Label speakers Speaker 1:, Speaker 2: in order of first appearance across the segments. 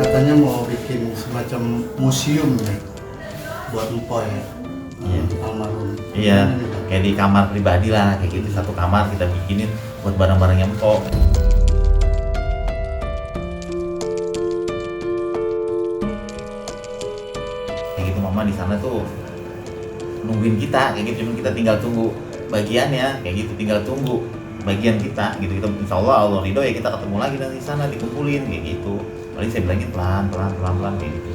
Speaker 1: Katanya mau bikin semacam museum ya buat Empoy ya.
Speaker 2: Iya.
Speaker 1: Almarhum.
Speaker 2: Iya, kayak di kamar pribadi lah, kayak gitu. Satu kamar kita bikinin buat barang-barangnya empok. Kayak gitu mama di sana tuh nungguin kita, kayak gitu. Cuma kita tinggal tunggu bagiannya, kayak gitu. Tinggal tunggu bagian kita, gitu. Kita insya Allah ridho ya kita ketemu lagi dari sana, dikumpulin kayak gitu. Paling saya bilangin pelan kayak gitu.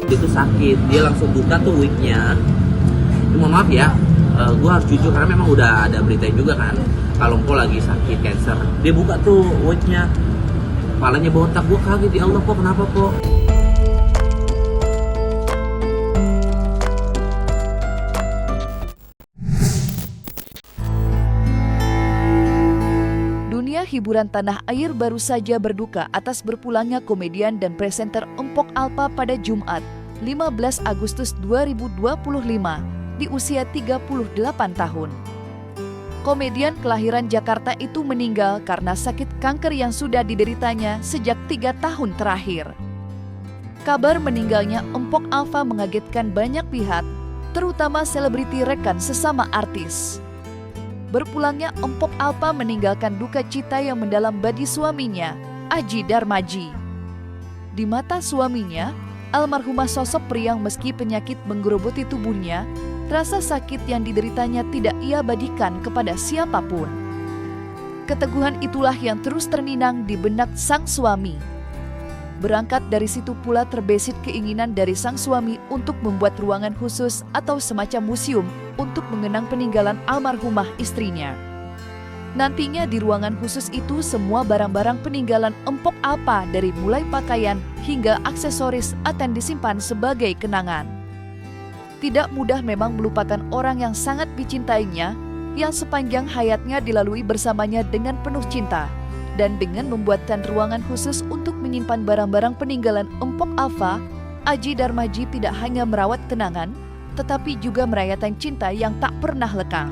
Speaker 3: Itu sakit, dia langsung buka tuh wignya. Mohon maaf ya, gue harus jujur karena memang udah ada berita juga kan kalau Mpo lagi sakit cancer. Dia buka tuh wignya, kepalanya botak. Gue kaget, ya Allah kok kenapa kok?
Speaker 4: Dunia hiburan tanah air baru saja berduka atas berpulangnya komedian dan presenter Empok Alpa pada Jumat, 15 Agustus 2025 di usia 38 tahun. Komedian kelahiran Jakarta itu meninggal karena sakit kanker yang sudah dideritanya sejak 3 tahun terakhir. Kabar meninggalnya Empok Alpa mengagetkan banyak pihak, terutama selebriti rekan sesama artis. Berpulangnya Empok Alpa meninggalkan duka cita yang mendalam bagi suaminya, Adji Darmaji. Di mata suaminya, almarhumah sosok pria yang meski penyakit menggerogoti tubuhnya, rasa sakit yang dideritanya tidak ia bagikan kepada siapapun. Keteguhan itulah yang terus terninang di benak sang suami. Berangkat dari situ pula terbesit keinginan dari sang suami untuk membuat ruangan khusus atau semacam museum untuk mengenang peninggalan almarhumah istrinya. Nantinya di ruangan khusus itu semua barang-barang peninggalan Empok Alpa dari mulai pakaian hingga aksesoris akan disimpan sebagai kenangan. Tidak mudah memang melupakan orang yang sangat dicintainya, yang sepanjang hayatnya dilalui bersamanya dengan penuh cinta. Dan dengan membuatkan ruangan khusus untuk menyimpan barang-barang peninggalan Empok Alpa, Adji Darmaji tidak hanya merawat kenangan, tetapi juga merayakan cinta yang tak pernah lekang.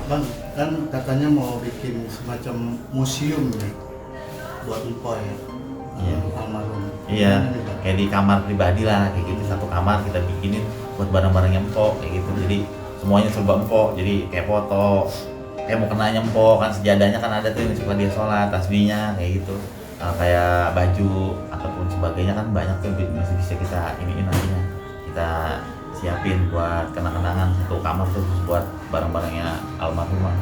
Speaker 1: Bang, kan katanya mau bikin semacam museum ya buat Empoy ya.
Speaker 2: Iya.
Speaker 1: Almarhum.
Speaker 2: Iya,
Speaker 1: Gimana nih, Bang?
Speaker 2: kayak di kamar pribadi lah, kayak gitu. Satu kamar kita bikinin buat barang-barangnya empok, kayak gitu. Jadi semuanya serba empok, jadi kayak foto, kayak mau kenanya empok, kan sejadahnya kan ada tuh yang suka dia sholat, tasbihnya kayak gitu. Kayak baju ataupun sebagainya kan banyak tuh masih bisa kita iniin nantinya. Kita siapin buat kenang-kenangan satu kamar tuh buat barang-barangnya almarhumah.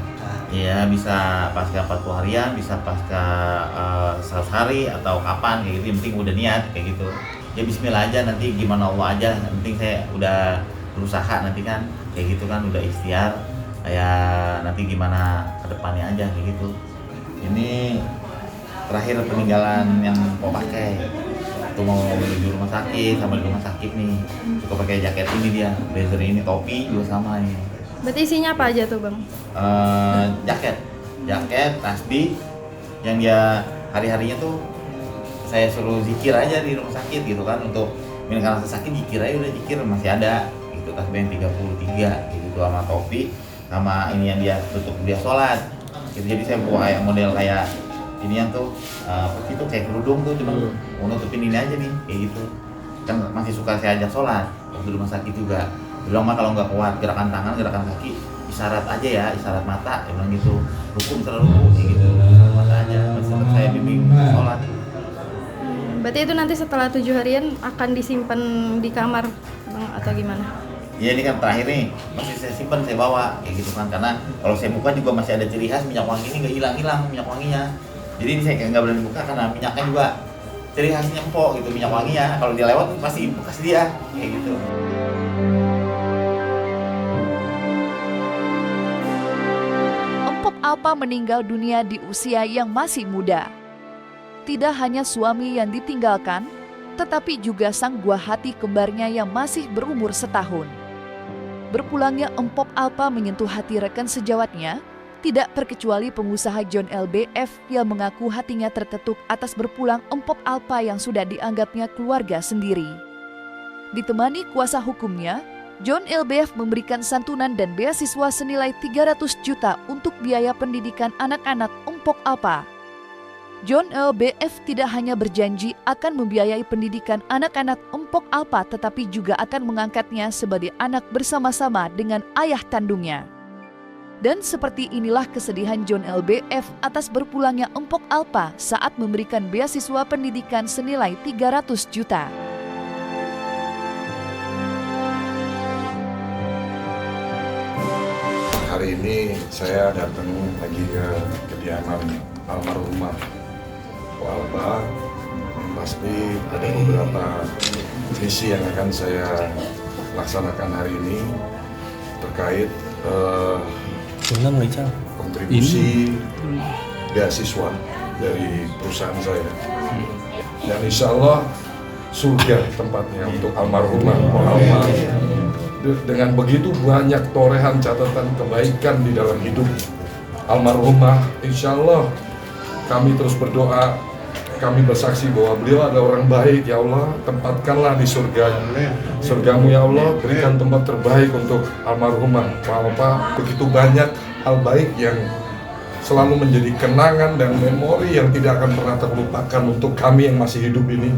Speaker 2: Iya, bisa pasca 40 harian, bisa pasca 100 hari atau kapan kayak gitu. Yang penting udah niat kayak gitu. Ya bismillah aja, nanti gimana Allah aja. Yang penting saya udah berusaha nanti kan kayak gitu kan, udah ikhtiar. Kayak nanti gimana ke depannya aja kayak gitu. Ini terakhir peninggalan yang mau pakai. Itu mau menuju rumah sakit, sama di rumah sakit nih. Suka pakai jaket ini dia, blazer ini, topi juga sama ini.
Speaker 5: Berarti isinya apa aja tuh Bang?
Speaker 2: Jaket, tasbih yang dia hari-harinya tuh saya suruh zikir aja di rumah sakit gitu kan, untuk karena rasa sakit zikir aja, udah zikir masih ada gitu. Tasbih yang 33 gitu, sama topi, sama ini yang dia tutup dia sholat gitu. Jadi saya buat kayak model kayak ini yang tuh itu kayak kerudung tuh, cuma mau nutupin ini aja nih kayak gitu. Kan masih suka saya ajak sholat waktu di rumah sakit juga. Bilang mah kalau nggak kuat gerakan tangan, gerakan kaki, isyarat aja ya, isyarat mata, emang gitu. Ruku misalnya ruku kayak gitu, isyarat mata aja. Masih tetap saya bimbing sholat.
Speaker 5: Berarti itu nanti setelah 7 harian akan disimpan di kamar Bang atau gimana?
Speaker 2: Iya, ini kan terakhir nih, masih saya simpan, saya bawa kayak gitu kan. Karena kalau saya buka juga masih ada ciri khas minyak wangi ini, nggak hilang-hilang minyak wanginya. Jadi ini saya nggak berani buka karena minyaknya juga ciri khasnya empok gitu, minyak wanginya. Kalau dia lewat pasti bekas dia kayak gitu.
Speaker 4: Empok Alpa meninggal dunia di usia yang masih muda. Tidak hanya suami yang ditinggalkan, tetapi juga sang buah hati kembarnya yang masih berumur setahun. Berpulangnya Empok Alpa menyentuh hati rekan sejawatnya, tidak terkecuali pengusaha John LBF yang mengaku hatinya terketuk atas berpulang Empok Alpa yang sudah dianggapnya keluarga sendiri. Ditemani kuasa hukumnya, John LBF memberikan santunan dan beasiswa senilai 300 juta untuk biaya pendidikan anak-anak Empok Alpa. John LBF tidak hanya berjanji akan membiayai pendidikan anak-anak Empok Alpa, tetapi juga akan mengangkatnya sebagai anak bersama-sama dengan ayah kandungnya. Dan seperti inilah kesedihan John LBF atas berpulangnya Empok Alpa saat memberikan beasiswa pendidikan senilai 300 juta.
Speaker 6: Hari ini saya datang lagi ke kediaman almarhumah Bu Alpa. Pasti ada beberapa misi yang akan saya laksanakan hari ini terkait kontribusi beasiswa dari perusahaan saya. Dan insya Allah surga tempatnya untuk almarhumah Bu Alpa. Dengan begitu banyak torehan catatan kebaikan di dalam hidup almarhumah, insya Allah kami terus berdoa, kami bersaksi bahwa beliau adalah orang baik. Ya Allah, tempatkanlah di surgamu ya Allah, berikan tempat terbaik untuk almarhumah Alpa. Begitu banyak hal baik yang selalu menjadi kenangan dan memori yang tidak akan pernah terlupakan untuk kami yang masih hidup ini.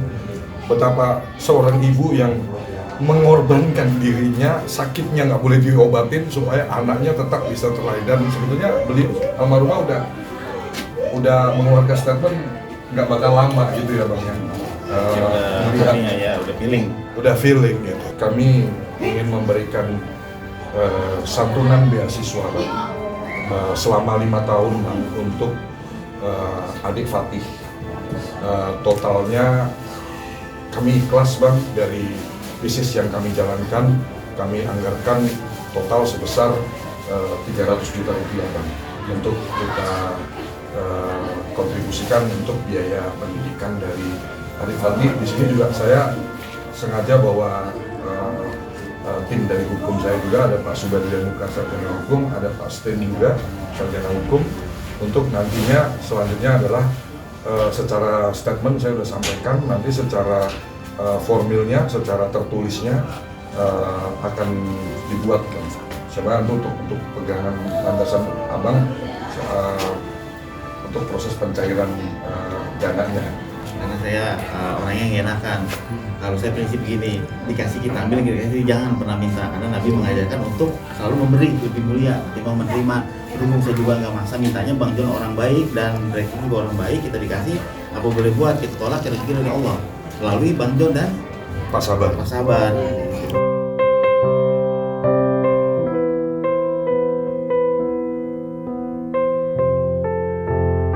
Speaker 6: Betapa seorang ibu yang mengorbankan dirinya, sakitnya nggak boleh diobatin supaya anaknya tetap bisa terlahir. Dan sebetulnya beliau almarhumah udah mengeluarkan statement nggak bakal lama gitu ya Bang ya. Udah feeling gitu. Kami ingin memberikan santunan beasiswa Bang, selama 5 tahun Bang, untuk adik Fatih. Totalnya kami ikhlas Bang, dari bisnis yang kami jalankan, kami anggarkan total sebesar 300 juta rupiah Bang, untuk kita kontribusikan untuk biaya pendidikan dari adik Fatih. Di sini juga saya sengaja bawa tim dari hukum saya juga, ada Pak Subadian Muka sarjana hukum, ada Pak Sten juga sarjana hukum, untuk nantinya selanjutnya adalah secara statement saya sudah sampaikan, nanti secara formilnya, secara tertulisnya akan dibuat sebenarnya untuk pegangan landasan Abang untuk proses pencairan dananya.
Speaker 2: Karena saya orangnya yang enakan. Kalau saya prinsip gini, dikasih kita ambil, dikasih jangan pernah minta. Karena Nabi mengajarkan untuk selalu memberi, lebih mulia ketimbang menerima. Berhubung saya juga nggak maksa mintanya, Bang John orang baik dan mereka juga orang baik, kita dikasih apa boleh buat, kita tolak rezeki dari Allah melalui Bang John dan
Speaker 6: Pak Sabar.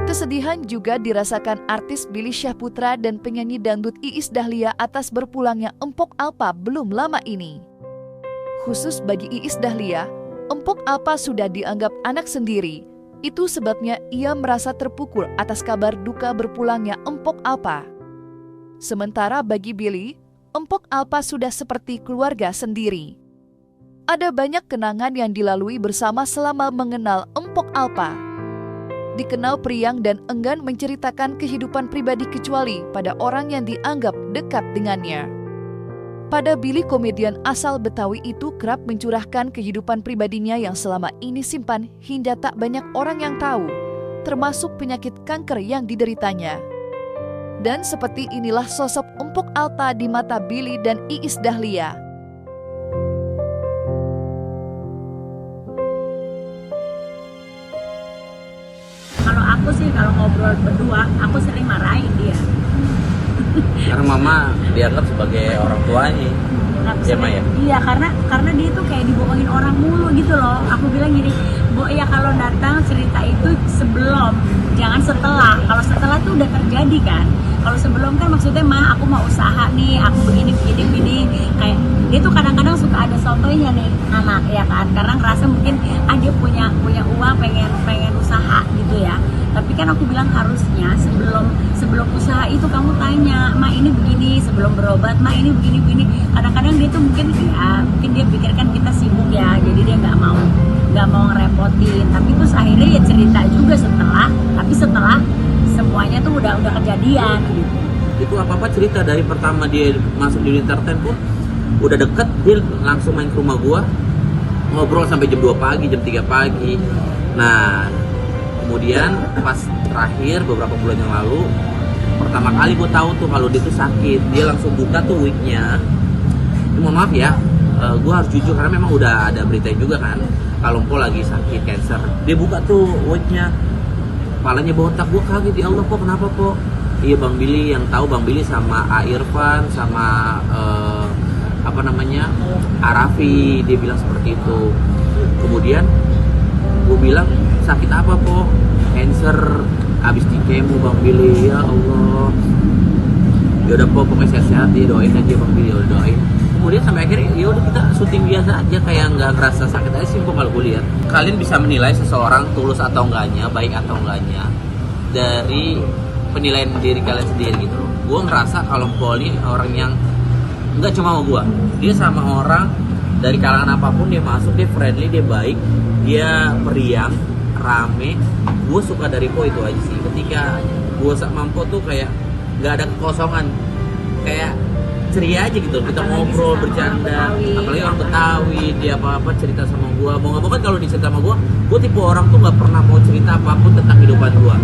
Speaker 4: Kesedihan juga dirasakan artis Billy Syahputra dan penyanyi dangdut Iis Dahlia atas berpulangnya Empok Alpa belum lama ini. Khusus bagi Iis Dahlia, Empok Alpa sudah dianggap anak sendiri. Itu sebabnya ia merasa terpukul atas kabar duka berpulangnya Empok Alpa. Sementara bagi Billy, Empok Alpa sudah seperti keluarga sendiri. Ada banyak kenangan yang dilalui bersama selama mengenal Empok Alpa. Dikenal periang dan enggan menceritakan kehidupan pribadi kecuali pada orang yang dianggap dekat dengannya. Pada Billy, komedian asal Betawi itu kerap mencurahkan kehidupan pribadinya yang selama ini simpan hingga tak banyak orang yang tahu, termasuk penyakit kanker yang dideritanya. Dan seperti inilah sosok Empok Alpa di mata Billy dan Iis Dahlia.
Speaker 7: Kalau aku sih, kalau ngobrol berdua, aku sering marahin dia.
Speaker 3: Karena mama dianggap sebagai orang tuanya. Ya, Ma, ya?
Speaker 7: Iya, karena dia tuh kayak dibohongin orang mulu gitu loh. Aku bilang gini, Bu, ya kalau datang cerita itu sebelum, jangan setelah. Kalau setelah tuh udah terjadi kan. Kalau sebelum kan maksudnya, Ma, aku mau usaha nih, aku begini. Kayak dia tuh kadang-kadang suka ada sotonya nih anak ya kan. Karena ngerasa mungkin dia punya uang, pengen usaha gitu ya. Tapi kan aku bilang harusnya sebelum usaha itu kamu tanya, Ma ini begini, sebelum berobat, Ma ini begini. Kadang-kadang dia tuh mungkin dia pikirkan kita sibuk ya, jadi dia nggak mau ngerepotin. Tapi terus akhirnya ya cerita juga setelah semuanya tuh udah kejadian gitu.
Speaker 3: Itu apa cerita dari pertama dia masuk di entertain pun udah deket dia langsung main ke rumah gua, ngobrol sampai jam 2 pagi, jam 3 pagi. Nah kemudian pas terakhir beberapa bulan yang lalu, pertama kali gue tahu tuh kalau dia tuh sakit, dia langsung buka tuh wignya. Mohon maaf ya, gue harus jujur karena memang udah ada berita juga kan kalau Mpo lagi sakit cancer. Dia buka tuh wignya, kepalanya botak. Gue kaget, ya Allah, Po kenapa Po? Iya Bang Billy, yang tahu Bang Billy sama A Irfan sama Arafi, dia bilang seperti itu. Kemudian gue bilang, sakit apa Po? Cancer, abis di kemo Bang Billy. Ya Allah, ya udah Po, pokoknya sehat-sehat ya, doain aja Bang Billy, udah doain. Kemudian sampai akhirnya ya udah kita syuting biasa aja, kayak nggak ngerasa sakit aja sih kalau gue lihat. Kalian bisa menilai seseorang tulus atau enggaknya, baik atau enggaknya dari penilaian diri kalian sendiri gitu loh. Gue ngerasa kalau Mpo ini orang yang nggak cuma sama gue, dia sama orang dari kalangan apapun dia masuk, dia friendly, dia baik, dia periang, rame. Gue suka dari Po itu aja sih. Ketika gue sama Mpo tuh kayak nggak ada kekosongan, kayak ceria aja gitu. Kita ngobrol, bercanda, apalagi orang Betawi, dia apa-apa cerita sama gue. Mau nggak mau kan kalau dicerita sama gue tipe orang tuh nggak pernah mau cerita apapun tentang kehidupan gue.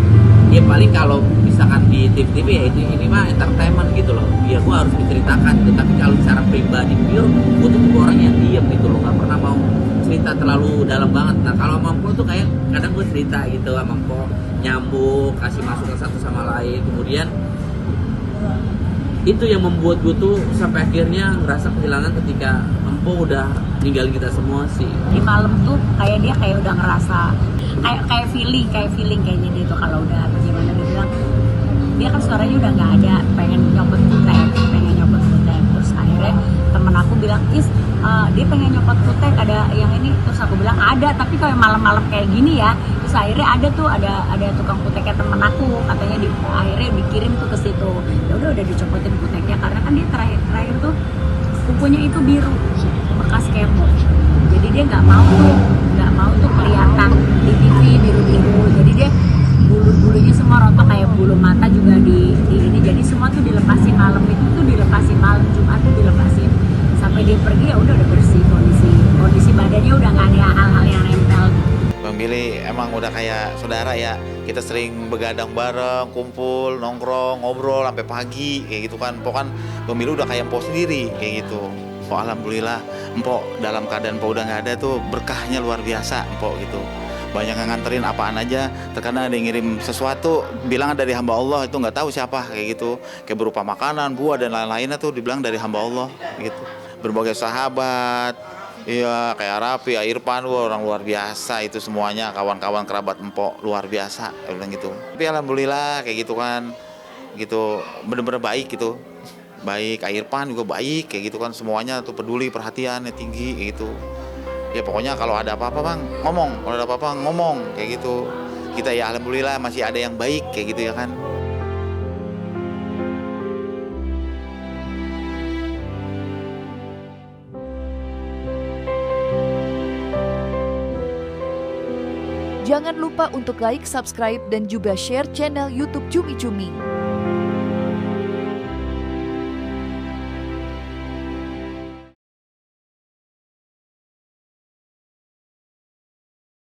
Speaker 3: Ya paling kalau misalkan di TV ya ini mah entertainment gitu loh. Ya gue harus diceritakan gitu. Tapi kalau secara pribadi pure, gue tuh tipe orang yang diem gitu loh, nggak pernah mau cerita terlalu dalam banget. Nah kalau mampu tuh kayak kadang gue cerita gitu sama Mpo, nyambung, kasih masukan satu sama lain. Kemudian itu yang membuat gue tuh sampai akhirnya ngerasa kehilangan ketika Mpo udah ninggalin kita semua sih.
Speaker 7: Di malam tuh kayak dia kayak udah ngerasa kayak feeling kayaknya dia tuh kalau udah gimana, dia bilang dia kan suaranya udah nggak ada, pengen nyopot kutek. Terus akhirnya temen aku bilang, dia pengen nyopot kutek, ada yang ini. Terus aku bilang ada, tapi kalau malam-malam kayak gini ya. Terus akhirnya ada tukang kuteknya temen aku, katanya akhirnya dikirim tuh ke situ. Ya udah dicopotin kuteknya karena kan dia terakhir tuh kukunya itu biru bekas kemo. Jadi dia nggak mau tuh kelihatan di TV biru-biru. Jadi dia bulu-bulunya semua rontok, kayak bulu mata juga di ini. Jadi semua tuh dilepasin malam itu tuh dilepasin malam Jumat tuh dilepasin. Sampai dia pergi ya udah bersih kondisi badannya udah nggak ada hal-hal yang nempel.
Speaker 2: Bang Billy emang udah kayak saudara ya. Kita sering begadang bareng, kumpul, nongkrong, ngobrol sampai pagi kayak gitu kan. Mpo kan Bang Billy udah kayak Mpo sendiri kayak gitu. Mpo alhamdulillah Mpo dalam keadaan Mpo udah nggak ada tuh berkahnya luar biasa Mpo gitu. Banyak yang nganterin apaan aja, terkadang ada yang ngirim sesuatu bilang dari hamba Allah, itu nggak tahu siapa kayak gitu, kayak berupa makanan, buah dan lain-lainnya tuh dibilang dari hamba Allah gitu. Berbagai sahabat, iya kayak Rafi, Irfan, orang luar biasa itu semuanya, kawan-kawan kerabat Mpo luar biasa, bilang gitu. Tapi alhamdulillah kayak gitu kan, gitu bener-bener baik gitu, baik. Irfan juga baik kayak gitu kan, semuanya tuh peduli, perhatiannya tinggi kayak gitu. Ya pokoknya kalau ada apa-apa Bang ngomong, kalau ada apa-apa ngomong kayak gitu. Kita ya alhamdulillah masih ada yang baik kayak gitu ya kan.
Speaker 4: Jangan lupa untuk like, subscribe, dan juga share channel YouTube Cumi Cumi.